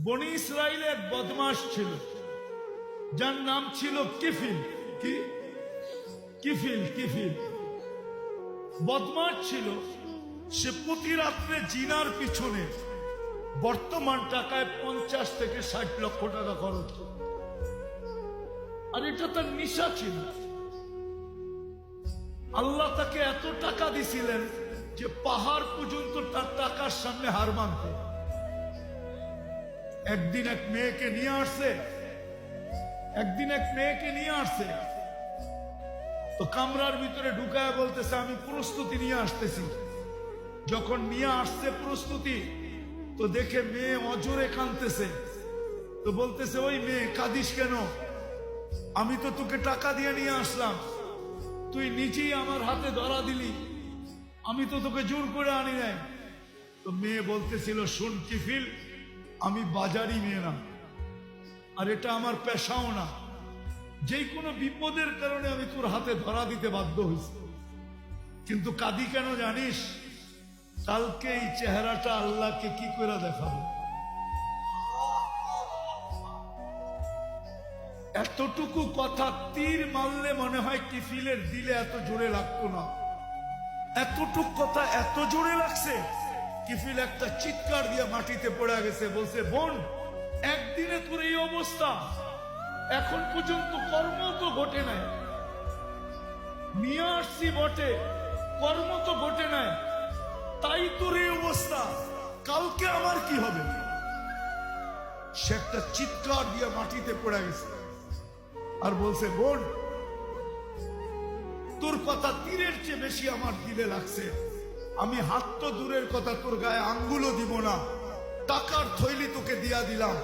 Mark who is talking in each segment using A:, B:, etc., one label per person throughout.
A: বনি ইসরাইলে এক বদমাস ছিল, যার নাম ছিল কিফিল। কি কিফিল? কিফিল বদমাস ছিল। সে প্রতি রাত্রে জিনার পিছনে বর্তমান টাকায় 50 থেকে 60 লক্ষ টাকা খরচ করত। আর এটা তার নেশা ছিল। আল্লাহ তাকে এত টাকা দিছিলেন যে পাহাড় পর্যন্ত তার টাকার সামনে হার মানত। একদিন এক মেয়েকে নিয়ে আসছে, তো কামরার ভিতরে ঢুকায় বলতেছে, আমি প্রস্তুতি নিয়ে আসতেছি। যখন নিয়ে আসছে প্রস্তুতি, তো দেখে মেয়ে অজরে কাঁদতেছে। তো বলতেছে, ওই মেয়ে কাঁদিস কেন? আমি তো তোকে টাকা দিয়ে নিয়ে আসলাম, তুই নিজেই আমার হাতে ধরা দিলি, আমি তো তোকে জোর করে আনি নাই। তো মেয়ে বলতেছিল, শুন কিফিল, আমি বাজারি মেয়ে না, আর এটা আমার পেশাও না। যে কোনো বিপদের কারণে আমি তোর হাতে ধরা দিতে বাধ্য হয়েছি, কিন্তু কাঁদি কেন জানিস? কালকে এই চেহারাটা আল্লাহকে কি করে দেখাবো। এতটুকু কথা তীর মারলে মনে হয় কিফিলের দিলে এত জোরে লাগতো না। এতটুকু কথা এত জোরে লাগছে, কিফিল একটা চিৎকার দিয়ে মাটিতে পড়ে গেছে। বলছে, বোন, একদিনে তোর এই অবস্থা, এখন পর্যন্ত কর্ম তো ঘটে নাই। নিয়ে আসছি বটে, কর্ম তো ঘটে নাই, তাই তোর এই অবস্থা, কালকে আমার কি হবে? সে একটা চিৎকার দিয়ে মাটিতে পড়ে গেছে আর বলছে, বোন, তোর কথা তীরের চেয়ে বেশি আমার দিলে লাগছে। আমি হাত তো দূরের কথা, তোর গায়ে আঙ্গুলও দিব না, টাকার থৈলি তোকে দিয়া দিলাম,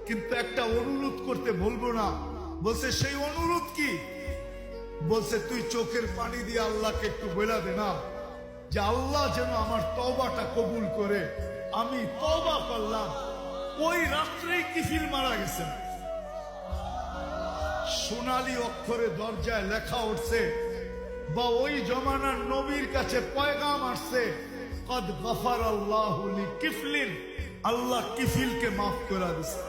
A: কিন্তু একটা অনুরোধ করতে বলবো না। বলছে, সেই অনুরোধ কি? বলছে, তুই চোখের পানি দিয়ে আল্লাহকে একটু বলে দে না, যে আল্লাহ যেন আমার তওবাটা কবুল করে। আমি তওবা করলাম। ওই রাত্রেই কিফিল মারা গেছে। সোনালী অক্ষরে দরজায় লেখা উঠছে, বা ওই জমানার নবীর কাছে পয়গাম আসছে, কদ গফারাল্লাহু লিকিফলিন, আল্লাহ কিফিলকে মাফ করে দিয়েছে।